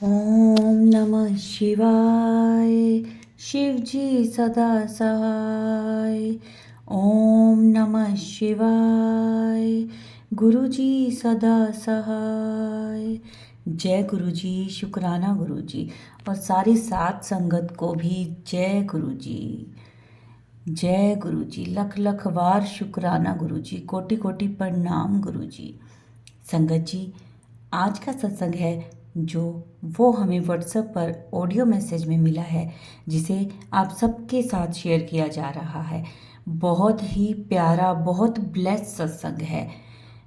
ओम नमः शिवाय। शिव जी सदा सहाय। ओम नमः शिवाय। गुरु जी सदा सहाय। जय गुरु जी, शुक्राना गुरु जी। और सारी सात संगत को भी जय गुरु जी। जय गुरु जी, लख लख वार शुक्राना गुरु जी, कोटि कोटि प्रणाम गुरु जी। संगत जी, आज का सत्संग है जो वो हमें व्हाट्सएप पर ऑडियो मैसेज में मिला है, जिसे आप सबके साथ शेयर किया जा रहा है। बहुत ही प्यारा, बहुत ब्लेस्ड सत्संग है,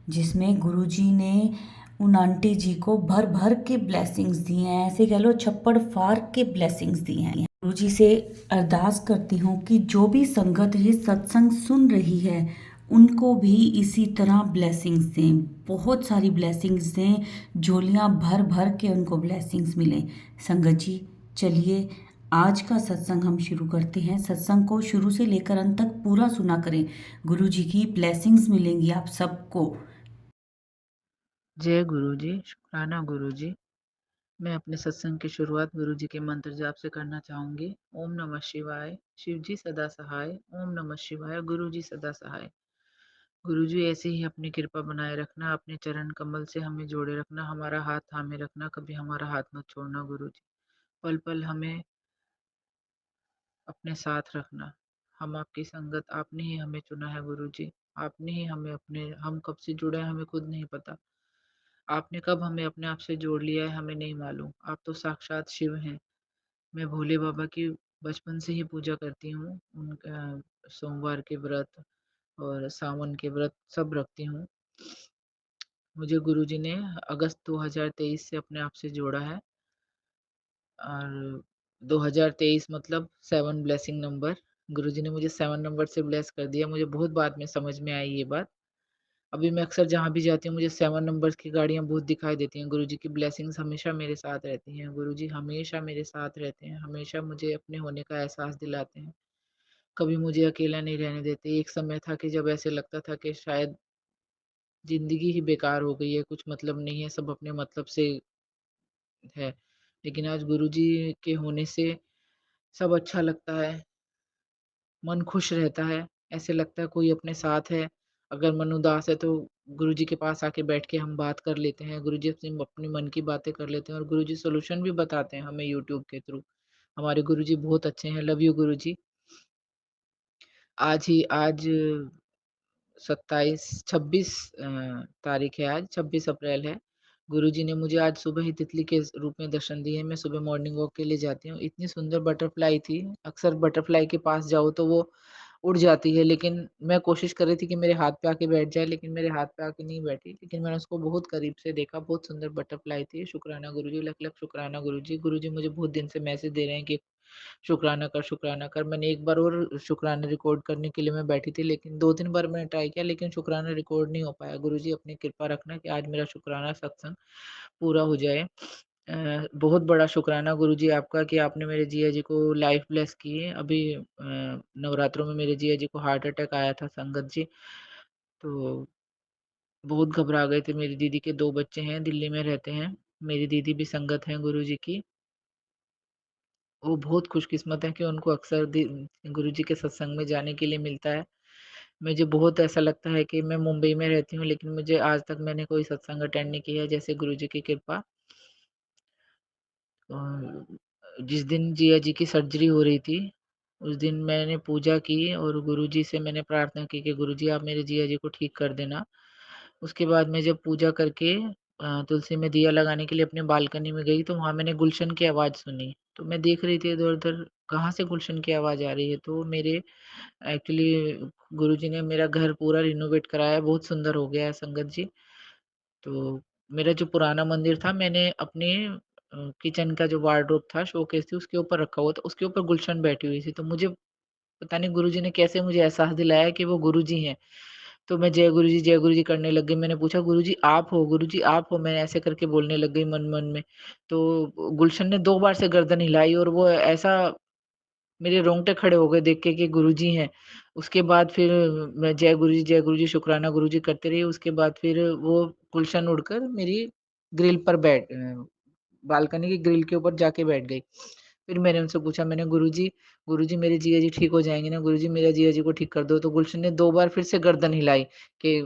जिसमें गुरुजी ने उन आंटी जी को भर भर के ब्लेसिंग्स दिए हैं। ऐसे कह लो छप्पड़ फाड़ के ब्लेसिंग्स दिए हैं। गुरुजी से अरदास करती हूँ कि जो भी संगत ये सत्संग सुन रही है, उनको भी इसी तरह ब्लेसिंग्स दें, बहुत सारी ब्लेसिंग्स दें, झोलियाँ भर भर के उनको ब्लेसिंग्स मिलें। संगत जी, चलिए आज का सत्संग हम शुरू करते हैं। सत्संग को शुरू से लेकर अंत तक पूरा सुना करें, गुरु जी की ब्लेसिंग्स मिलेंगी आप सबको। जय गुरु जी, शुक्राना गुरु जी। मैं अपने सत्संग की शुरुआत गुरु जी के मंत्र जाप से करना चाहूंगी। ओम नमः शिवाय, शिव जी सदा सहाय। ओम नमः शिवाय, गुरु जी सदा सहाय। गुरु जी ऐसे ही अपनी कृपा बनाए रखना, अपने चरण कमल से हमें जोड़े रखना, हमारा हाथ थामे रखना, कभी हमारा हाथ मत छोड़ना गुरु जी। पल पल हमें अपने साथ रखना। हम आपकी संगत, आपने ही हमें चुना है गुरु जी। आपने ही हमें हम कब से जुड़े हैं हमें खुद नहीं पता। आपने कब हमें अपने आप से जोड़ लिया है हमें नहीं मालूम। आप तो साक्षात शिव हैं। मैं भोले बाबा की बचपन से ही पूजा करती हूँ। उनका सोमवार के व्रत और सावन के व्रत सब रखती हूँ। मुझे गुरुजी ने अगस्त 2023 से अपने आप से जोड़ा है, और 2023 मतलब 7 ब्लेसिंग नंबर। गुरुजी ने मुझे 7 नंबर से ब्लेस कर दिया। मुझे बहुत बाद में समझ में आई ये बात। अभी मैं अक्सर जहाँ भी जाती हूँ मुझे 7 नंबर्स की गाड़ियाँ बहुत दिखाई देती हैं। गुरुजी की ब्लेसिंग्स हमेशा मेरे साथ रहती हैं। गुरुजी हमेशा मेरे साथ रहते हैं, हमेशा मुझे अपने होने का एहसास दिलाते हैं। कभी मुझे अकेला नहीं रहने देते। एक समय था कि जब ऐसे लगता था कि शायद ज़िंदगी ही बेकार हो गई है, कुछ मतलब नहीं है, सब अपने मतलब से है। लेकिन आज गुरुजी के होने से सब अच्छा लगता है, मन खुश रहता है, ऐसे लगता है कोई अपने साथ है। अगर मन उदास है तो गुरुजी के पास आके बैठ के हम बात कर लेते हैं। गुरुजी अपनी अपने मन की बातें कर लेते हैं और गुरुजी सॉल्यूशन भी बताते हैं हमें यूट्यूब के थ्रू। हमारे गुरुजी बहुत अच्छे हैं। लव यू गुरुजी। आज 27 26 तारीख है, आज 26 अप्रैल है। गुरुजी ने मुझे आज सुबह ही तितली के रूप में दर्शन दिए। मैं सुबह मॉर्निंग वॉक के लिए जाती हूँ। इतनी सुंदर बटरफ्लाई थी। अक्सर बटरफ्लाई के पास जाओ तो वो उड़ जाती है, लेकिन मैं कोशिश कर रही थी कि मेरे हाथ पे आके बैठ जाए, लेकिन मेरे हाथ पे आके नहीं बैठी। लेकिन मैंने उसको बहुत करीब से देखा। बहुत सुंदर बटरफ्लाई थी। शुक्राना गुरुजी, लख लख शुक्राना गुरुजी। गुरुजी मुझे बहुत दिन से मैसेज दे रहे हैं कि शुक्राना कर, शुक्राना कर। मैंने एक बार और शुक्राना रिकॉर्ड करने के लिए मैं बैठी थी, लेकिन 2-3 बार मैंने ट्राई किया, लेकिन शुक्राना रिकॉर्ड नहीं हो पाया। गुरुजी अपनी कृपा रखना कि आज मेरा शुक्राना सत्संग पूरा हो जाए। बहुत बड़ा शुक्राना गुरुजी आपका कि आपने मेरे जीजा जी को लाइफ ब्लेस की है। अभी नवरात्रों में मेरे जीजा जी को हार्ट अटैक आया था संगत जी, तो बहुत घबरा गए थे। मेरी दीदी के 2 बच्चे हैं, दिल्ली में रहते हैं। मेरी दीदी भी संगत हैं गुरुजी की। वो बहुत खुशकिस्मत है कि उनको अक्सर गुरुजी के सत्संग में जाने के लिए मिलता है। मुझे बहुत ऐसा लगता है कि मैं मुंबई में रहती हूँ, लेकिन मुझे आज तक मैंने कोई सत्संग अटेंड नहीं किया है, जैसे गुरुजी की कृपा। जिस दिन जिया जी की सर्जरी हो रही थी, उस दिन मैंने पूजा की और गुरुजी से मैंने प्रार्थना की कि गुरुजी आप मेरे जिया जी को ठीक कर देना। उसके बाद मैं जब पूजा करके तुलसी में दिया लगाने के लिए अपने बालकनी में गई, तो वहाँ मैंने गुलशन की आवाज़ सुनी। तो मैं देख रही थी इधर-उधर, कहाँ से गुलशन की आवाज़ आ रही है। तो मेरे एक्चुअली गुरुजी ने मेरा घर पूरा रिनोवेट कराया है, बहुत सुंदर हो गया है संगत जी। तो मेरा जो पुराना मंदिर था, मैंने अपने किचन का जो वार्डरोब था, शोकेस थी, उसके ऊपर रखा हुआ था। उसके ऊपर गुलशन बैठी हुई थी। तो मुझे पता नहीं गुरुजी ने कैसे मुझे एहसास दिलाया कि वो गुरुजी हैं। तो मैं जय गुरुजी करने लग गई। मैंने पूछा, गुरुजी आप हो? गुरुजी आप हो? मैं ऐसे करके बोलने लग गई मन-मन में। तो गुलशन ने 2 बार से गर्दन हिलाई और वो ऐसा, मेरे रोंगटे खड़े हो गए देख के कि गुरुजी हैं। उसके बाद फिर मैं जय गुरुजी, शुक्राना गुरुजी करते रही। उसके बाद फिर वो गुलशन उड़कर मेरी ग्रिल पर बालकनी की ग्रिल के ऊपर जाके बैठ गई। फिर मैंने उनसे पूछा, मैंने गुरुजी मेरे जीजा जी ठीक हो जाएँगे ना? गुरुजी मेरे जीजा जी को ठीक कर दो। तो गुलशन ने 2 बार फिर से गर्दन हिलाई कि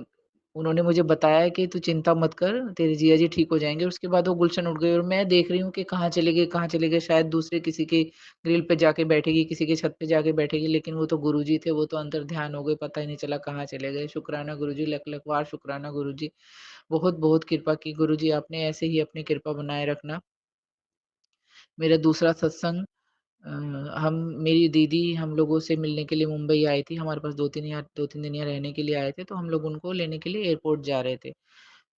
उन्होंने मुझे बताया कि तू चिंता मत कर, तेरे जीजा जी ठीक हो जाएँगे। उसके बाद वो गुलशन उठ गई और मैं देख रही हूँ कि कहाँ चले गए, शायद दूसरे किसी के ग्रिल पे जाके बैठेगी, किसी की छत पे जाके बैठेगी, लेकिन वो तो गुरुजी थे, वो तो अंतर्ध्यान हो गए, पता ही नहीं चला कहाँ चले गए। शुक्राना गुरुजी, लख-लख वार शुक्राना गुरुजी। बहुत-बहुत कृपा की गुरुजी आपने, ऐसे ही अपनी कृपा बनाए रखना। मेरा दूसरा सत्संग अ, हम मेरी दीदी हम लोगों से मिलने के लिए मुंबई आई थी। हमारे पास 2-3 दिन यहाँ रहने के लिए आए थे, तो हम लोग उनको लेने के लिए एयरपोर्ट जा रहे थे।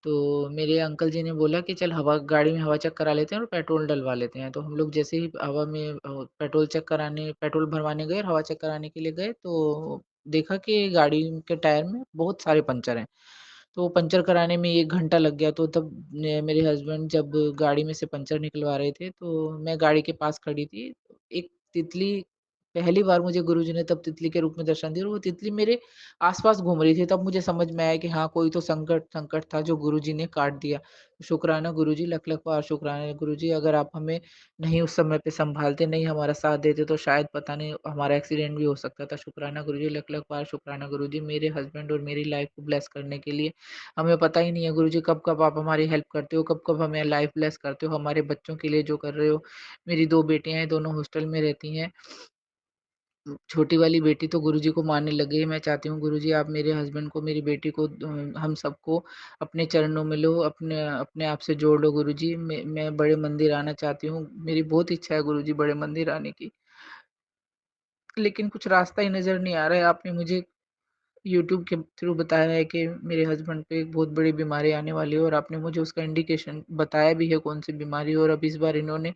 तो मेरे अंकल जी ने बोला कि चल हवा गाड़ी में हवा चेक करा लेते हैं और पेट्रोल डलवा लेते हैं। तो हम लोग जैसे ही हवा में पेट्रोल भरवाने गए और हवा चेक कराने के लिए गए, तो देखा कि गाड़ी के टायर में बहुत सारे पंचर हैं। तो वो पंचर कराने में 1 घंटा लग गया, तो तब मेरे हस्बैंड जब गाड़ी में से पंचर निकलवा रहे थे, तो मैं गाड़ी के पास खड़ी थी। एक तितली, पहली बार मुझे गुरुजी ने तब तितली के रूप में दर्शन दिया और वो तितली मेरे आस-पास घूम रही थी। तब मुझे समझ में आया कि हाँ, कोई तो संकट था जो गुरुजी ने काट दिया। शुक्राना गुरुजी, लख-लख बार शुक्राना गुरुजी, अगर आप हमें नहीं उस समय पे सँभालते, नहीं हमारा साथ देते, तो शायद पता नहीं हमारा एक्सीडेंट भी हो सकता था। शुक्राना गुरुजी, लख-लख बार शुक्राना गुरुजी, मेरे हस्बैंड और मेरी लाइफ़ को ब्लेस करने के लिए। हमें पता ही नहीं है गुरुजी कब-कब आप हमारी हेल्प करते हो, कब-कब हमें लाइफ़ ब्लेस करते हो, हमारे बच्चों के लिए जो कर रहे हो। मेरी 2 बेटियाँ हैं, दोनों हॉस्टल में रहती हैं। छोटी वाली बेटी तो गुरुजी को मानने लग गई है। मैं चाहती हूँ गुरुजी आप मेरे हस्बैंड को, मेरी बेटी को, हम सबको अपने चरणों में लो, अपने अपने आप से जोड़ लो गुरुजी। मैं बड़े मंदिर आना चाहती हूँ। मेरी बहुत इच्छा है गुरुजी बड़े मंदिर आने की, लेकिन कुछ रास्ता ही नज़र नहीं आ रहा है। आपने मुझे यूट्यूब के थ्रू बताया है कि मेरे हस्बैंड पे एक बहुत बड़ी बीमारी आने वाली है और आपने मुझे उसका इंडिकेशन बताया भी है कौन-सी बीमारी है, और अब इस बार इन्होंने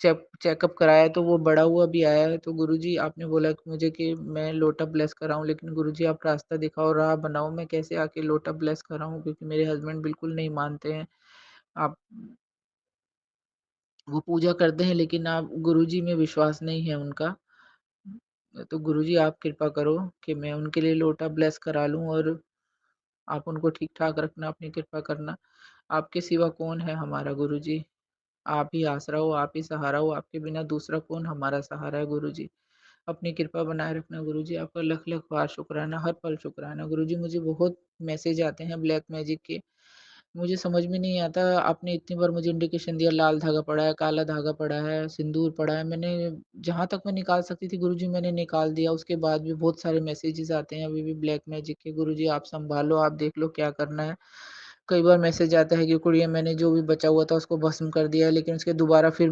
चेकअप कराया तो वो बढ़ा हुआ भी आया है। तो गुरुजी आपने बोला कि मुझे कि मैं लोटा ब्लेस कराऊँ, लेकिन गुरुजी आप रास्ता दिखाओ, राह बनाओ, मैं कैसे आके लोटा ब्लेस कराऊँ? क्योंकि मेरे हस्बैंड बिल्कुल नहीं मानते हैं। आप वो पूजा करते हैं, लेकिन आप गुरुजी में विश्वास नहीं है उनका। तो गुरुजी आप कृपा करो कि मैं उनके लिए लोटा ब्लेस करा लूँ और आप उनको ठीक-ठाक रखना, अपनी कृपा करना। आपके सिवा कौन है हमारा गुरुजी? आप ही आसरा हो, आप ही सहारा हो, आपके बिना दूसरा कौन हमारा सहारा है गुरुजी। अपनी कृपा बनाए रखना गुरुजी, आपका लख-लख बार शुक्राना, हर पल शुक्राना। गुरुजी मुझे बहुत मैसेज आते हैं ब्लैक मैजिक के, मुझे समझ में नहीं आता। आपने इतनी बार मुझे इंडिकेशन दिया, लाल धागा पड़ा है, काला धागा पड़ा है, सिंदूर पड़ा है, मैंने जहाँ तक मैं निकाल सकती थी गुरुजी मैंने निकाल दिया। उसके बाद भी बहुत सारे मैसेजेस आते हैं अभी भी ब्लैक मैजिक के, गुरुजी आप सँभालो, आप देख लो क्या करना है। कई बार मैसेज आता है कि कुड़िया मैंने जो भी बचा हुआ था उसको भस्म कर दिया है, लेकिन उसके दोबारा फिर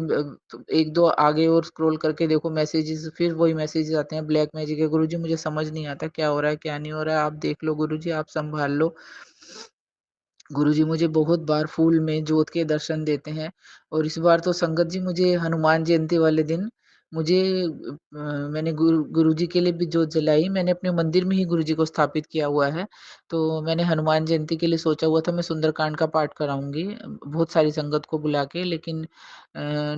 1-2 आगे और स्क्रॉल करके देखो मैसेजेस, फिर वही मैसेजेस आते हैं ब्लैक मैजिक के। गुरुजी मुझे समझ नहीं आता क्या हो रहा है, क्या नहीं हो रहा है, आप देख लो गुरुजी, आप सँभाल लो। गुरुजी मुझे बहुत बार फूल में जोत के दर्शन देते हैं और इस बार तो संगत जी मुझे हनुमान जयंती वाले दिन मुझे मैंने गुरुजी के लिए भी जोत जलाई। मैंने अपने मंदिर में ही गुरुजी को स्थापित किया हुआ है। तो मैंने हनुमान जयंती के लिए सोचा हुआ था मैं सुंदरकांड का पाठ कराऊँगी बहुत सारी संगत को बुला के, लेकिन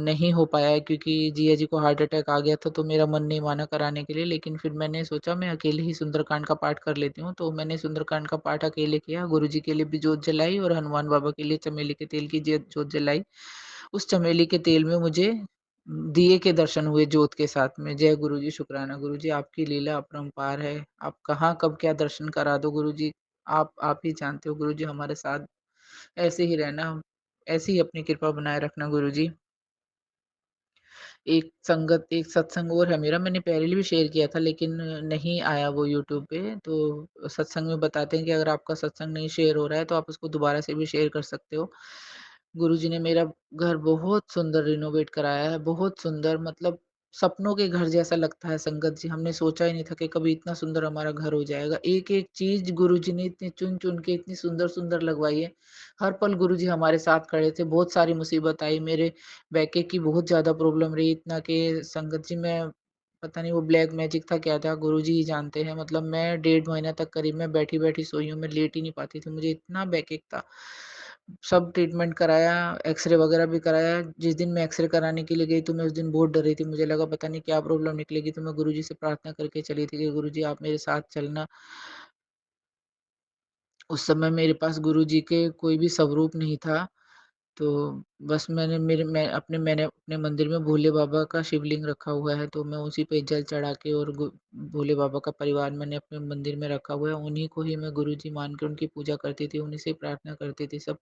नहीं हो पाया है क्योंकि जीजा जी को हार्ट अटैक आ गया था, तो मेरा मन नहीं माना कराने के लिए। लेकिन फिर मैंने सोचा मैं अकेले ही सुंदरकांड का पाठ कर लेती हूँ, तो मैंने सुंदरकांड का पाठ अकेले किया, गुरुजी के लिए भी जोत जलाई और हनुमान बाबा के लिए चमेली के तेल की जोत जलाई। उस चमेली के तेल में मुझे दिए के दर्शन हुए जोत के साथ में। जय गुरुजी, शुक्राना गुरुजी, आपकी लीला अपरंपार है। आप कहाँ कब क्या दर्शन करा दो गुरुजी, आप ही जानते हो गुरुजी, हमारे साथ ऐसे ही रहना, ऐसे ही अपनी कृपा बनाए रखना गुरुजी। एक सत्संग और है मेरा, मैंने पहले भी शेयर किया था लेकिन नहीं आया वो यूट्यूब पे। तो सत्संग में बताते हैं कि अगर आपका सत्संग नहीं शेयर हो रहा है तो आप उसको दोबारा से भी शेयर कर सकते हो। गुरुजी ने मेरा घर बहुत सुंदर रिनोवेट कराया है, बहुत सुंदर, मतलब सपनों के घर जैसा लगता है संगत जी। हमने सोचा ही नहीं था कि कभी इतना सुंदर हमारा घर हो जाएगा। एक-एक चीज़ गुरुजी ने इतनी चुन-चुन के इतनी सुंदर-सुंदर लगवाई है। हर पल गुरुजी हमारे साथ खड़े थे। बहुत सारी मुसीबत आई, मेरे बैके की बहुत ज़्यादा प्रॉब्लम रही, इतना कि संगत जी मैं पता नहीं वो ब्लैक मैजिक था क्या था, गुरुजी ही जानते हैं। मतलब मैं 1.5 महीना तक करीब मैं बैठी-बैठी सोई हूँ, मैं लेट ही नहीं पाती थी, मुझे इतना बैकएक था। सब ट्रीटमेंट कराया, एक्स-रे वगैरह भी कराया। जिस दिन मैं एक्स-रे कराने के लिए गई तो मैं उस दिन बहुत डर रही थी, मुझे लगा पता नहीं क्या प्रॉब्लम निकलेगी, तो मैं गुरुजी से प्रार्थना करके चली थी कि गुरुजी आप मेरे साथ चलना। उस समय मेरे पास गुरुजी के कोई भी स्वरूप नहीं था। तो बस मैंने अपने मंदिर में भोले बाबा का शिवलिंग रखा हुआ है, तो मैं उसी पे जल चढ़ा के और भोले बाबा का परिवार मैंने अपने मंदिर में रखा हुआ है। उन्हीं को ही मैं गुरुजी मान के उनकी पूजा करती थी, उन्हीं से प्रार्थना करती थी सब।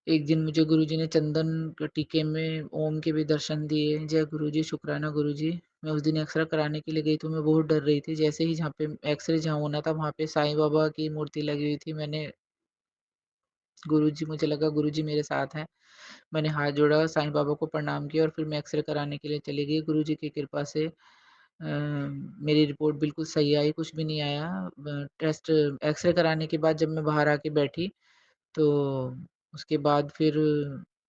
एक दिन मुझे गुरुजी ने चंदन के टीके में ओम के भी दर्शन दिए। जय गुरुजी, शुक्राना गुरुजी। मैं उस दिन एक्सरे कराने के लिए गई तो मैं बहुत डर रही थी। जैसे ही जहाँ पे एक्सरे जहाँ होना था वहाँ पे साईं बाबा की मूर्ति लगी हुई थी। मुझे लगा गुरुजी मेरे साथ हैं। मैंने हाथ जोड़ा, साईं बाबा को प्रणाम किया और फिर मैं एक्स-रे कराने के लिए चली गई। गुरुजी की कृपा से मेरी रिपोर्ट बिल्कुल सही आई, कुछ भी नहीं आया। टेस्ट एक्स-रे कराने के बाद जब मैं बाहर आके बैठी, तो उसके बाद फिर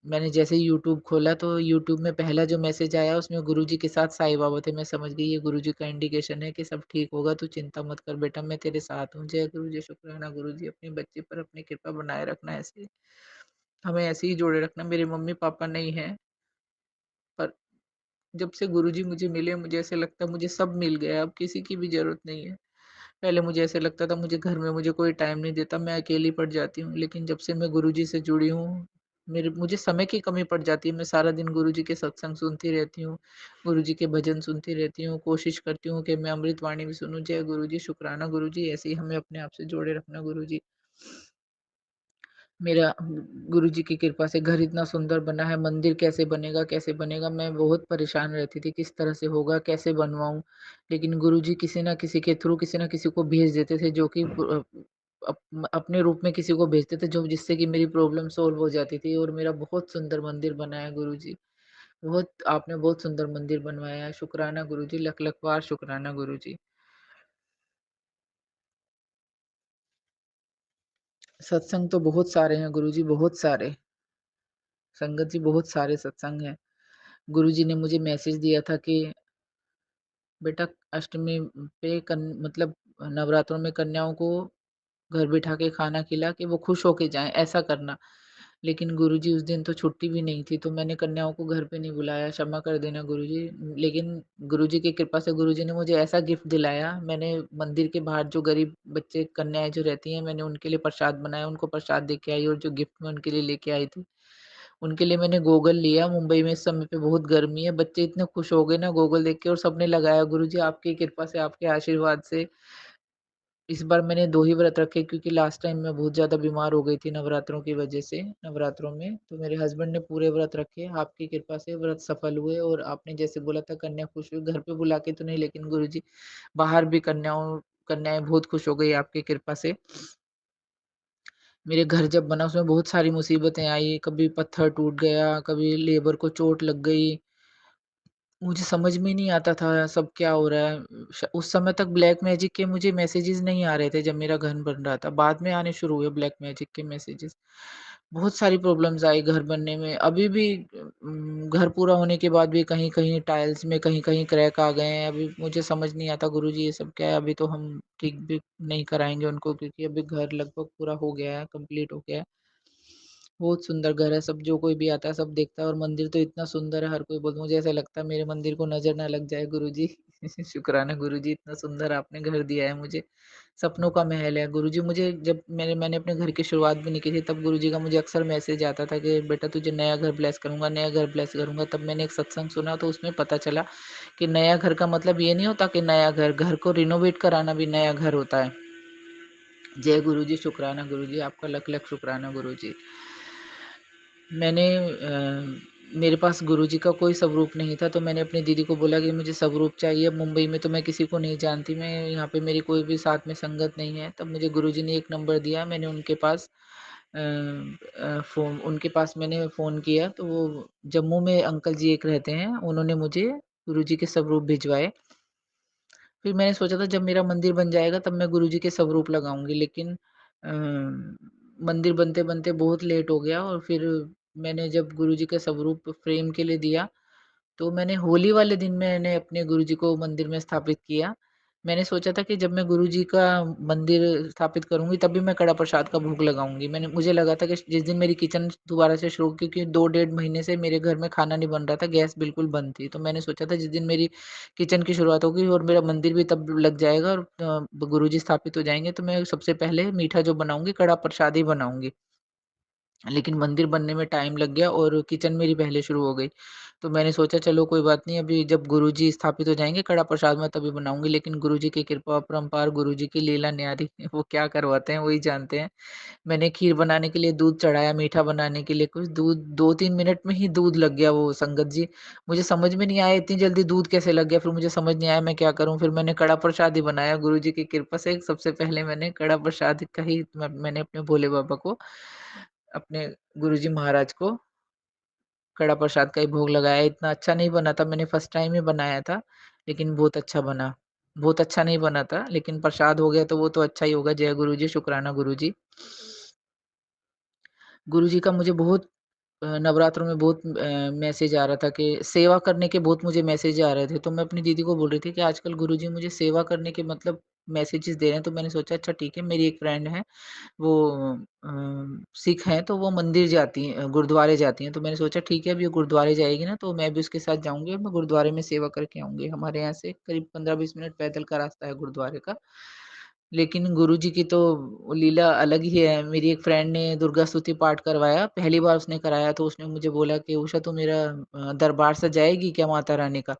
मैंने जैसे ही यूट्यूब खोला तो यूट्यूब में पहला जो मैसेज आया उसमें गुरुजी के साथ साईं बाबा थे। मैं समझ गई ये गुरुजी का इंडिकेशन है कि सब ठीक होगा, तू चिंता मत कर बेटा, मैं तेरे साथ हूँ। जय गुरुजी, शुक्राना गुरुजी, अपने बच्चे पर अपनी कृपा बनाए रखना ऐसे। हमें ऐसे ही जोड़े रखना। मेरे मम्मी-पापा नहीं हैं, पर जब से गुरुजी मुझे मिले मुझे ऐसा लगता है मुझे सब मिल गया है, अब किसी की भी ज़रूरत नहीं है। पहले मुझे ऐसा लगता था मुझे घर में मुझे कोई टाइम नहीं देता, मैं अकेली पड़ जाती हूँ, लेकिन जब से मैं गुरुजी से जुड़ी हूँ, मेरे मुझे समय की कमी पड़ जाती है। मैं सारा दिन गुरुजी के सत्संग सुनती रहती हूँ, गुरुजी के भजन सुनती रहती हूँ, कोशिश करती हूँ कि मैं अमृत वाणी भी सुनूँ। जय गुरुजी, शुक्राना गुरुजी, ऐसे ही हमें अपने आप से जोड़े रखना गुरुजी। मेरा गुरुजी की कृपा से घर इतना सुंदर बना है, मंदिर कैसे बनेगा कैसे बनेगा? मैं बहुत परेशान रहती थी, किस तरह से होगा, कैसे बनवाऊँ? लेकिन गुरुजी किसी न किसी के थ्रू किसी न किसी को भेज देते थे जो कि अपने रूप में किसी को भेजते थे जो जिससे कि मेरी प्रॉब्लम सॉल्व हो जाती थी और मेरा बहुत सुंदर मंदिर बना है गुरुजी। आपने बहुत सुंदर मंदिर बनवाया है, शुक्राना गुरुजी, लख-लख बार शुक्राना गुरुजी। सत्संग तो बहुत सारे हैं गुरुजी, बहुत सारे। संगत जी बहुत सारे सत्संग हैं। गुरुजी ने मुझे मैसेज दिया था कि बेटा अष्टमी पे मतलब नवरात्रों में कन्याओं को घर बिठा के खाना खिला के वो खुश होके जाएँ, ऐसा करना। लेकिन गुरुजी उस दिन तो छुट्टी भी नहीं थी, तो मैंने कन्याओं को घर पे नहीं बुलाया, क्षमा कर देना गुरुजी। लेकिन गुरुजी की कृपा से गुरुजी ने मुझे ऐसा गिफ्ट दिलाया, मैंने मंदिर के बाहर जो गरीब बच्चे कन्याएँ जो रहती हैं, मैंने उनके लिए प्रसाद बनाया, उनको प्रसाद दे के आई और जो गिफ्ट मैं उनके लिए लेके आई थी, उनके लिए मैंने गॉगल लिया। मुंबई में इस समय पे बहुत गर्मी है, बच्चे इतने खुश हो गए ना गॉगल देख के और सबने लगाया। गुरुजी आपकी कृपा से, आपके आशीर्वाद से इस बार मैंने 2 ही व्रत रखे क्योंकि लास्ट टाइम मैं बहुत ज़्यादा बीमार हो गई थी नवरात्रों की वजह से, नवरात्रों में। तो मेरे हस्बैंड ने पूरे व्रत रखे, आपकी कृपा से व्रत सफल हुए और आपने जैसे बोला था कन्या खुश हुई, घर पे बुला के तो नहीं लेकिन गुरुजी बाहर भी कन्याएँ बहुत खुश हो गई आपकी कृपा से। मेरे घर जब बना उसमें बहुत सारी मुसीबतें आई, कभी पत्थर टूट गया, कभी लेबर को चोट लग गई। मुझे समझ में नहीं आता था सब क्या हो रहा है। उस समय तक ब्लैक मैजिक के मुझे मैसेजेस नहीं आ रहे थे जब मेरा घर बन रहा था। बाद में आने शुरू हुए ब्लैक मैजिक के मैसेजेस। बहुत सारी प्रॉब्लम्स आई घर बनने में। अभी भी घर पूरा होने के बाद भी कहीं-कहीं टाइल्स में कहीं-कहीं क्रैक आ गए हैं। अभी मुझे समझ नहीं आता गुरुजी ये सब क्या है? अभी तो हम ठीक भी नहीं कराएँगे उनको क्योंकि अभी घर लगभग पूरा हो गया है, कंप्लीट हो गया है। बहुत सुंदर घर है, सब जो कोई भी आता है सब देखता है और मंदिर तो इतना सुंदर है, हर कोई बोलता मुझे ऐसा लगता है मेरे मंदिर को नज़र ना लग जाए गुरुजी। शुक्राना गुरुजी इतना सुंदर आपने घर दिया है मुझे, सपनों का महल है। गुरुजी मुझे जब मैंने अपने घर की शुरुआत भी नहीं की थी तब गुरुजी का मुझे अक्सर मैसेज आता था कि बेटा तुझे नया घर ब्लेस करूँगा, नया घर ब्लेस करूँगा। तब मैंने एक सत्संग सुना तो उसमें पता चला कि नया घर का मतलब ये नहीं होता कि नया घर, घर को रिनोवेट कराना भी नया घर होता है। जय गुरुजी, शुक्राना गुरुजी, आपका लख-लख शुक्राना गुरुजी। मैंने मेरे पास गुरुजी का कोई स्वरूप नहीं था, तो मैंने अपनी दीदी को बोला कि मुझे स्वरूप चाहिए। मुंबई में तो मैं किसी को नहीं जानती, मैं यहाँ पे मेरी कोई भी साथ में संगत नहीं है। तब मुझे गुरुजी ने एक नंबर दिया, मैंने उनके पास मैंने फ़ोन किया, तो वो जम्मू में अंकल जी एक रहते हैं, उन्होंने मुझे गुरुजी के स्वरूप भिजवाए। फिर मैंने सोचा था जब मेरा मंदिर बन जाएगा तब मैं गुरुजी के स्वरूप लगाऊँगी लेकिन मंदिर बनते-बनते बहुत लेट हो गया और फिर मैंने जब गुरुजी का स्वरूप फ्रेम के लिए दिया तो मैंने होली वाले दिन मैंने अपने गुरुजी को मंदिर में स्थापित किया। मैंने सोचा था कि जब मैं गुरुजी का मंदिर स्थापित करूँगी तभी मैं कड़ा प्रसाद का भोग लगाऊँगी। मुझे लगा था कि जिस दिन मेरी किचन दोबारा से शुरू क्योंकि 2 डेढ़ महीने से मेरे घर में खाना नहीं बन रहा था, गैस बिल्कुल बंद थी। तो मैंने सोचा था जिस दिन मेरी किचन की शुरुआत होगी और मेरा मंदिर भी तब लग जाएगा और गुरुजी स्थापित हो जाएँगे तो मैं सबसे पहले मीठा जो बनाऊँगी कड़ा प्रसाद ही बनाऊँगी। लेकिन मंदिर बनने में टाइम लग गया और किचन मेरी पहले शुरू हो गई। तो मैंने सोचा चलो कोई बात नहीं, अभी जब गुरुजी स्थापित हो जाएँगे कड़ा प्रसाद मैं तभी बनाऊँगी, लेकिन गुरुजी की कृपा अपरंपार, गुरुजी की लीला न्यारी वो क्या करवाते हैं वही जानते हैं। मैंने खीर बनाने के लिए दूध चढ़ाया, मीठा बनाने के लिए कुछ दूध 2-3 मिनट में ही दूध लग गया वो संगत जी। मुझे समझ में नहीं आया इतनी जल्दी दूध कैसे लग गया, फिर मुझे समझ नहीं आया मैं क्या करूँ? फिर मैंने कड़ा प्रसाद ही बनाया गुरुजी की कृपा से। सबसे पहले मैंने कड़ा प्रसाद का ही मैंने अपने भोले बाबा को, अपने गुरुजी महाराज को कड़ा प्रसाद का ही भोग लगाया। इतना अच्छा नहीं बना था, मैंने फर्स्ट टाइम ही बनाया था, लेकिन बहुत अच्छा बना। बहुत अच्छा नहीं बना था, लेकिन प्रसाद हो गया तो वो तो अच्छा ही होगा। जय गुरुजी, शुक्राना गुरुजी। गुरुजी का मुझे बहुत नवरात्रों में बहुत मैसेज आ रहा था कि सेवा करने के बहुत मुझे मैसेज आ रहे थे। तो मैं अपनी दीदी को बोल रही थी कि आजकल गुरुजी मुझे सेवा करने के मतलब मैसेजेस दे रहे हैं। तो मैंने सोचा अच्छा ठीक है, मेरी एक फ्रेंड है वो सिख हैं, तो वो मंदिर जाती हैं, गुरुद्वारे जाती हैं। तो मैंने सोचा ठीक है, अब ये गुरुद्वारे जाएगी ना, तो मैं भी उसके साथ जाऊँगी और मैं गुरुद्वारे में सेवा करके आऊँगी। हमारे यहाँ से करीब 15-20 मिनट पैदल का रास्ता है गुरुद्वारे का। लेकिन गुरुजी की तो लीला अलग ही है। मेरी एक फ्रेंड ने दुर्गा स्तुति पाठ करवाया, पहली बार उसने कराया तो उसने मुझे बोला कि उषा तू मेरा दरबार सजाएगी क्या माता रानी का?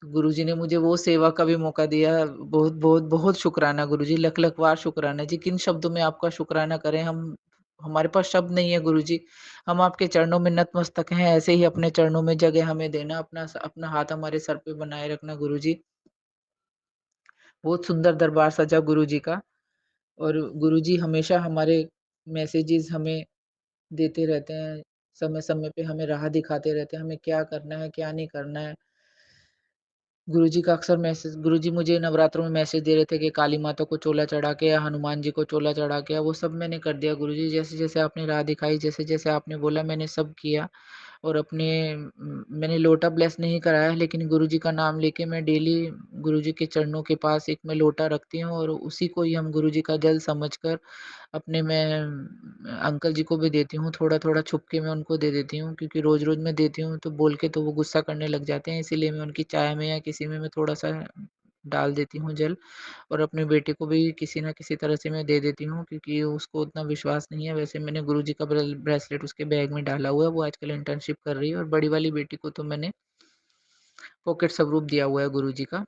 गुरुजी ने मुझे वो सेवा का भी मौका दिया। बहुत, बहुत, बहुत शुकराना गुरुजी, लख-लख बार शुकराना जी। किन शब्दों में आपका शुकराना करें हम, हमारे पास शब्द नहीं है गुरुजी। हम आपके चरणों में नतमस्तक हैं, ऐसे ही अपने चरणों में जगह हमें देना, अपना हाथ हमारे सर पे बनाए रखना गुरुजी। बहुत सुंदर दरबार सजा गुरुजी का, और गुरुजी हमेशा हमारे मैसेजेस हमें देते रहते हैं। समय-समय पे हमें राह दिखाते रहते हैं, हमें क्या करना है, क्या नहीं करना है। गुरुजी का अक्सर मैसेज, गुरुजी मुझे नवरात्रों में मैसेज दे रहे थे कि काली माता को चोला चढ़ा के या हनुमान जी को चोला चढ़ा के, वो सब मैंने कर दिया गुरुजी। जैसे-जैसे आपने राह दिखाई, जैसे-जैसे आपने बोला मैंने सब किया। और मैंने लोटा ब्लेस नहीं कराया, लेकिन गुरुजी का नाम लेके मैं डेली गुरुजी के चरणों के पास एक मैं लोटा रखती हूँ और उसी को ही हम गुरुजी का जल समझकर अपने मैं अंकल जी को भी देती हूँ, थोड़ा-थोड़ा छुप के मैं उनको दे देती हूँ, क्योंकि रोज़-रोज़ मैं देती हूँ तो बोल के तो वो गुस्सा करने लग जाते हैं, इसीलिए मैं उनकी चाय में या किसी में मैं थोड़ा-सा डाल देती हूँ जल। और अपने बेटे को भी किसी न किसी तरह से मैं दे देती हूँ, क्योंकि उसको उतना विश्वास नहीं है। वैसे मैंने गुरुजी का ब्रेसलेट उसके बैग में डाला हुआ है, वो आजकल इंटर्नशिप कर रही है, और बड़ी वाली बेटी को तो मैंने पॉकेट स्वरूप दिया हुआ है गुरुजी का।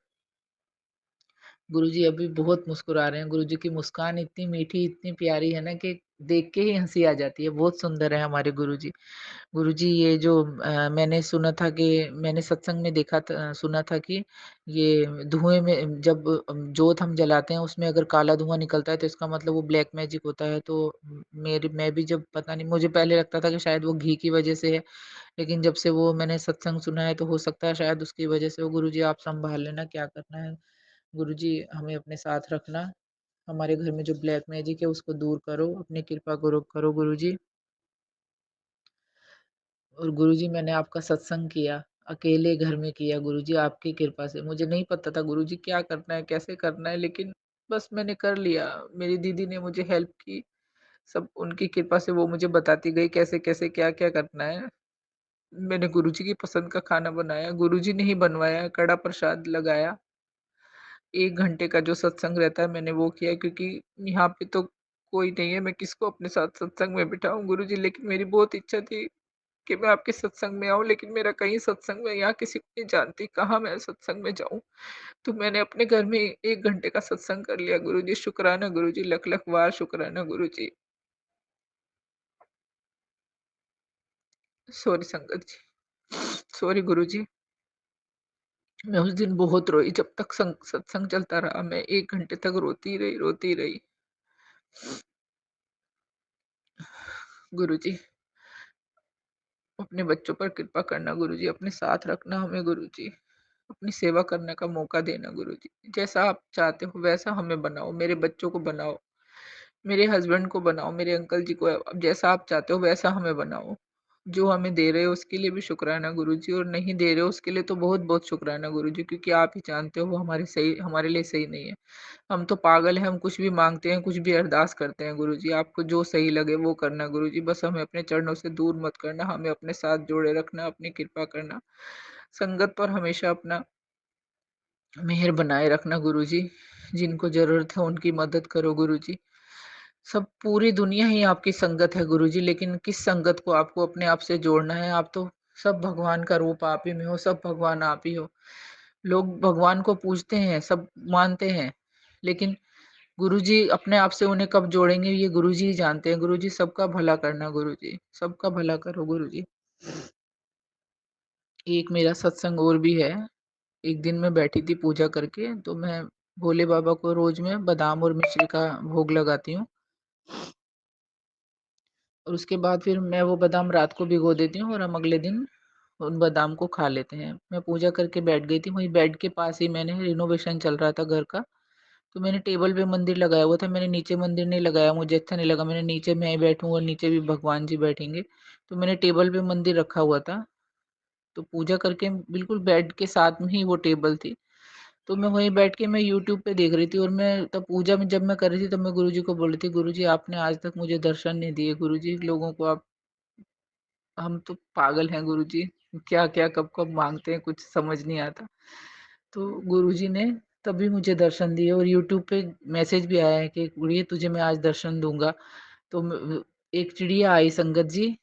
गुरुजी अभी बहुत मुस्कुरा रहे हैं, गुरुजी की मुस्कान इतनी मीठी, इतनी प्यारी है ना कि देख के ही हँसी आ जाती है, बहुत सुंदर है हमारे गुरुजी। गुरुजी ये जो मैंने सुना था कि मैंने सत्संग में देखा था, सुना था कि ये धुएँ में जब जोत हम जलाते हैं उसमें अगर काला धुआँ निकलता है तो इसका मतलब वो ब्लैक मैजिक होता है। तो मैं भी जब, पता नहीं, मुझे पहले लगता था कि शायद वो घी की वज़ह से है, लेकिन जब से वो मैंने सत्संग सुना है तो हो सकता है शायद उसकी वज़ह से हो। गुरुजी आप सँभाल लेना क्या करना है। गुरुजी हमें अपने साथ रखना, हमारे घर में जो ब्लैक मैजिक है उसको दूर करो, अपनी कृपा करो गुरुजी। और गुरुजी मैंने आपका सत्संग किया, अकेले घर में किया गुरुजी आपकी कृपा से। मुझे नहीं पता था गुरुजी क्या करना है, कैसे करना है, लेकिन बस मैंने कर लिया। मेरी दीदी ने मुझे हेल्प की, सब उनकी कृपा से वो मुझे बताती गई कैसे-कैसे, क्या-क्या करना है। मैंने गुरुजी की पसंद का खाना बनाया, गुरुजी ने ही बनवाया, कड़ा प्रसाद लगाया। 1 घंटे का जो सत्संग रहता है मैंने वो किया, क्योंकि यहाँ पे तो कोई नहीं है, मैं किसको अपने साथ सत्संग में बिठाऊँ गुरुजी। लेकिन मेरी बहुत इच्छा थी कि मैं आपके सत्संग में आऊँ, लेकिन मेरा कहीं सत्संग में यहाँ किसी को नहीं जानती, कहाँ मैं सत्संग में जाऊँ? तो मैंने अपने घर में 1 घंटे का सत्संग कर लिया गुरुजी, शुक्राना गुरुजी, लख-लख वार शुक्राना गुरुजी। सॉरी संगत जी, सॉरी गुरुजी। मैं उस दिन बहुत रोई, जब तक सत्संग चलता रहा, मैं 1 घंटे तक रोती रही। गुरुजी, अपने बच्चों पर कृपा करना गुरुजी, अपने साथ रखना हमें गुरुजी। अपनी सेवा करने का मौका देना गुरुजी। जैसा आप चाहते हो वैसा हमें बनाओ, मेरे बच्चों को बनाओ, मेरे हस्बैंड को बनाओ, मेरे अंकल जी को, अब जैसा आप चाहते हो वैसा हमें बनाओ। जो हमें दे रहे हो उसके लिए भी शुक्राना गुरुजी, और नहीं दे रहे हो उसके लिए तो बहुत-बहुत शुक्राना गुरुजी, क्योंकि आप ही जानते हो वो हमारे लिए सही नहीं है। हम तो पागल हैं, हम कुछ भी माँगते हैं, कुछ भी अरदास करते हैं गुरुजी, आपको जो सही लगे वो करना गुरुजी, बस हमें अपने चरणों से दूर मत करना, हमें अपने साथ जोड़े रखना, अपनी कृपा करना। संगत पर हमेशा अपना मेहर बनाए रखना गुरुजी, जिनको ज़रूरत है उनकी मदद करो गुरुजी। सब पूरी दुनिया ही आपकी संगत है गुरुजी, लेकिन किस संगत को आपको अपने आप से जोड़ना है। आप तो सब भगवान का रूप आप ही में हो, सब भगवान आप ही हो। लोग भगवान को पूजते हैं, सब मानते हैं, लेकिन गुरुजी अपने आप से उन्हें कब जोड़ेंगे ये गुरुजी ही जानते हैं। गुरुजी सबका भला करना गुरुजी, सबका भला करो गुरुजी। एक मेरा सत्संग और भी है। एक दिन मैं बैठी थी पूजा करके, तो मैं भोले बाबा को रोज़ मैं बादाम और मिश्री का भोग लगाती हूँ, और उसके बाद फिर मैं वो बादाम रात को भिगो देती हूँ और हम अगले दिन उन बादाम को खा लेते हैं। मैं पूजा करके बैठ गई थी, वहीं बेड के पास ही मैंने रिनोवेशन चल रहा था घर का, तो मैंने टेबल पे मंदिर लगाया हुआ था। मैंने नीचे मंदिर नहीं लगाया, मुझे अच्छा नहीं लगा। मैंने नीचे मैं ही बैठूँ और नीचे भी भगवान जी बैठेंगे, तो मैंने टेबल पे मंदिर रखा हुआ था। तो पूजा करके बिल्कुल बेड के साथ में ही वो टेबल थी। तो मैं वहीं बैठ के मैं यूट्यूब पे देख रही थी, और मैं तब पूजा में जब मैं कर रही थी, तब मैं गुरुजी को बोल रही थी, गुरुजी आपने आज तक मुझे दर्शन नहीं दिए। गुरुजी लोगों को आप, हम तो पागल हैं गुरुजी, क्या-क्या कब-कब माँगते हैं, कुछ समझ नहीं आता। तो गुरुजी ने तभी मुझे दर्शन दिए, और यूट्यूब पे मैसेज भी आया है कि गुड़िया तुझे मैं आज दर्शन दूँगा। तो एक चिड़िया आई संगत जी,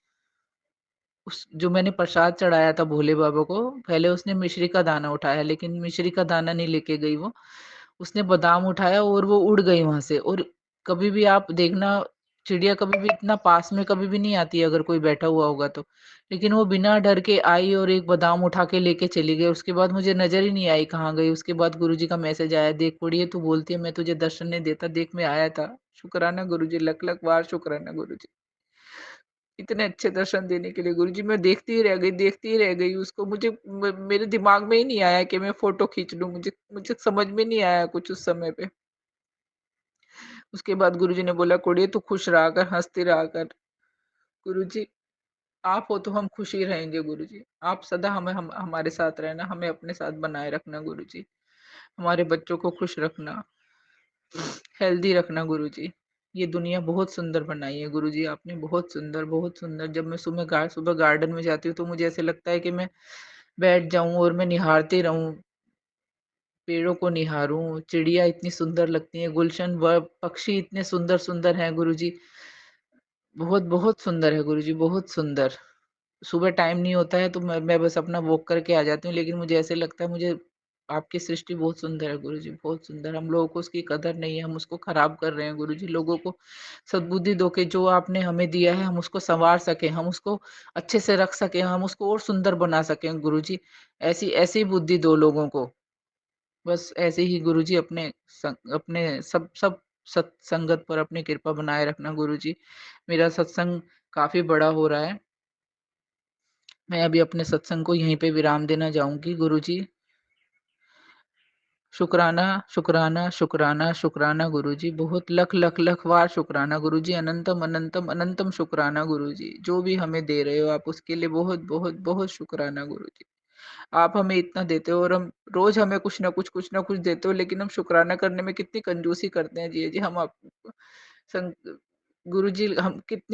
उस जो मैंने प्रसाद चढ़ाया था भोले बाबा को, पहले उसने मिश्री का दाना उठाया, लेकिन मिश्री का दाना नहीं लेके गई वो। उसने बादाम उठाया और वो उड़ गई वहाँ से। और कभी भी आप देखना, चिड़िया कभी भी इतना पास में कभी भी नहीं आती अगर कोई बैठा हुआ होगा तो। लेकिन वो बिना डर के आई और एक बादाम उठा के लेके चली गई। उसके बाद मुझे नज़र ही नहीं आई कहाँ गई। उसके बाद गुरुजी का मैसेज आया, देख कुड़िए तू बोलती है मैं तुझे दर्शन नहीं देता, देख मैं आया था। शुक्राना गुरुजी, लख-लख बार शुक्राना गुरुजी। इतने अच्छे दर्शन देने के लिए गुरुजी। मैं देखती ही रह गई उसको। मुझे मेरे दिमाग में ही नहीं आया कि मैं फ़ोटो खींच लूँ। मुझे मुझे समझ में नहीं आया कुछ उस समय पे। उसके बाद गुरुजी ने बोला, "कुड़िए तू खुश रहा कर, हँसती रहा कर। गुरुजी आप हो तो हम खुश ही रहेंगे गुरुजी। आप सदा हमें हमारे साथ रहना, हमें अपने साथ बनाए रखना गुरुजी। हमारे बच्चों को खुश रखना, हेल्दी रखना गुरुजी। ये दुनिया बहुत सुंदर बनाई है गुरुजी आपने, बहुत सुंदर, बहुत सुंदर। जब मैं सुबह गार्डन में जाती हूँ, तो मुझे ऐसे लगता है कि मैं बैठ जाऊँ और मैं निहारती रहूँ, पेड़ों को निहारूँ, चिड़िया इतनी सुंदर लगती हैं, गुलशन व पक्षी इतने सुंदर-सुंदर हैं गुरुजी। बहुत-बहुत सुंदर है गुरुजी, बहुत सुंदर। सुबह टाइम नहीं होता है, तो मैं बस अपना वॉक करके आ जाती हूँ, लेकिन मुझे ऐसे लगता है, मुझे आपकी सृष्टि बहुत सुंदर है गुरुजी, बहुत सुंदर। हम लोगों को उसकी कदर नहीं है, हम उसको खराब कर रहे हैं गुरुजी। लोगों को सद्बुद्धि दो के जो आपने हमें दिया है, हम उसको सँवार सकें, हम उसको अच्छे से रख सकें, हम उसको और सुंदर बना सकें गुरुजी। ऐसी ऐसी बुद्धि दो लोगों को। बस ऐसे ही गुरुजी अपने सब सब सत्संगत पर अपनी कृपा बनाए रखना गुरुजी। मेरा सत्संग काफ़ी बड़ा हो रहा है। मैं अभी अपने सत्संग को यहीं पे विराम देना चाहूँगी गुरुजी। शुक्राना, शुक्राना, शुक्राना, शुक्राना गुरुजी। बहुत लख, लख, लख बार शुक्राना गुरुजी। अनंतम, अनंतम, अनंतम शुक्राना गुरुजी। जो भी हमें दे रहे हो आप उसके लिए बहुत, बहुत, बहुत शुक्राना गुरुजी। आप हमें इतना देते हो, और हम रोज़ हमें कुछ न कुछ देते हो, लेकिन हम शुक्राना करने में कितनी कंजूसी करते हैं। जी, जी, हम आप संग गुरुजी,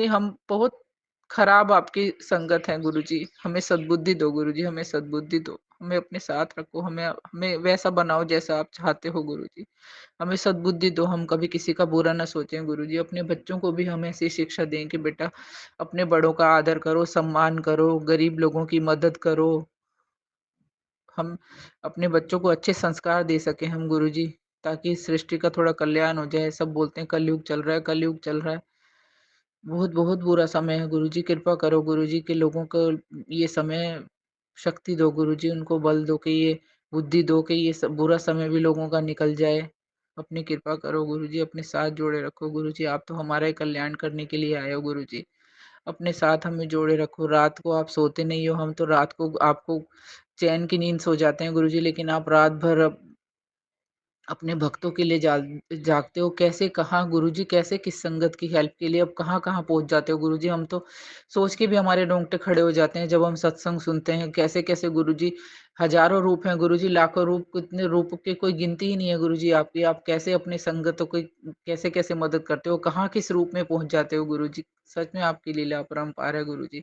हम बहुत खराब आपकी संगत हैं गुरुजी। हमें सद्बुद्धि दो गुरुजी, हमें सद्बुद्धि दो। हमें अपने साथ रखो, हमें हमें वैसा बनाओ जैसा आप चाहते हो गुरुजी। हमें सद्बुद्धि दो, हम कभी किसी का बुरा ना सोचें गुरुजी। अपने बच्चों को भी हम ऐसी शिक्षा दें कि बेटा अपने बड़ों का आदर करो, सम्मान करो, गरीब लोगों की मदद करो। हम अपने बच्चों को अच्छे संस्कार दे सकें हम गुरुजी, ताकि इस सृष्टि का थोड़ा कल्याण हो जाए। सब बोलते हैं कलयुग चल रहा है, कलयुग चल रहा है। बहुत बहुत बुरा समय है गुरुजी, कृपा करो गुरुजी के लोगों को ये समय शक्ति दो गुरुजी, उनको बल दो कि ये बुद्धि दो कि ये सब बुरा समय भी लोगों का निकल जाए। अपनी कृपा करो गुरुजी, अपने साथ जोड़े रखो गुरुजी। आप तो हमारा ही कल्याण करने के लिए आए हो गुरुजी। अपने साथ हमें जोड़े रखो। रात को आप सोते नहीं हो, हम तो रात को आपको चैन की नींद सो जाते हैं गुरुजी, लेकिन आप रात भर अपने भक्तों के लिए जागते हो। कैसे कहाँ गुरुजी, कैसे किस संगत की हेल्प के लिए अब कहाँ-कहाँ पहुँच जाते हो गुरुजी। हम तो सोच के भी हमारे रोंगटे खड़े हो जाते हैं जब हम सत्संग सुनते हैं। कैसे-कैसे गुरुजी, हज़ारों रूप हैं गुरुजी, लाखों रूप, कितने रूप की कोई गिनती ही नहीं है गुरुजी आपकी। आप कैसे अपनी संगतों की कैसे-कैसे मदद करते हो, कहाँ किस रूप में पहुँच जाते हो गुरुजी। सच में आपकी लीला अपरंपार है गुरुजी।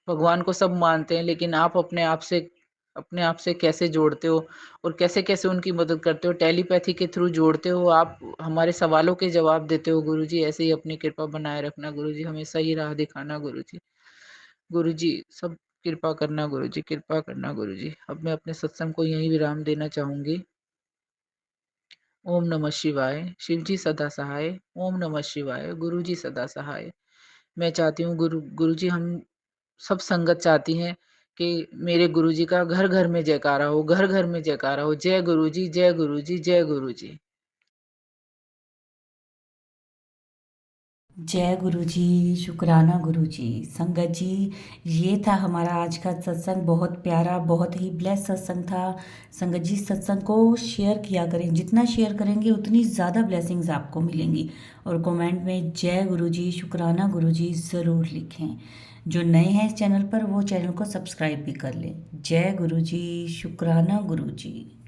भगवान को सब मानते हैं, लेकिन आप अपने आप से अपने आप से कैसे जोड़ते हो और कैसे-कैसे उनकी मदद करते हो, टेलीपैथी के थ्रू जोड़ते हो, आप हमारे सवालों के जवाब देते हो गुरुजी, ऐसे ही अपनी कृपा बनाए रखना गुरुजी, हमें सही राह दिखाना गुरुजी। गुरुजी, सब कृपा करना गुरुजी, कृपा करना गुरुजी। अब मैं अपने सत्संग को यहीं विराम देना चाहूँगी। ओम नमः शिवाय, शिव जी सदा सहाय, ओम नमः शिवाय, गुरु जी सदा सहाय। मैं चाहती हूँ गुरुजी हम सब संगत चाहती हैं कि मेरे गुरुजी का घर-घर में जयकारा हो, घर-घर में जयकारा हो। जय गुरुजी, जय गुरुजी, जय गुरुजी। जय गुरु जी, शुक्राना गुरु जी। संगत जी, ये था हमारा आज का सत्संग, बहुत प्यारा, बहुत ही ब्लेस सत्संग था। संगत जी, सत्संग को शेयर किया करें, जितना शेयर करेंगे उतनी ज़्यादा ब्लेसिंग्स आपको मिलेंगी। और कमेंट में जय गुरु जी, शुक्राना गुरु जी ज़रूर लिखें। जो नए हैं इस चैनल पर वो चैनल को सब्सक्राइब भी कर लें। जय गुरु जी, शुक्राना गुरु जी।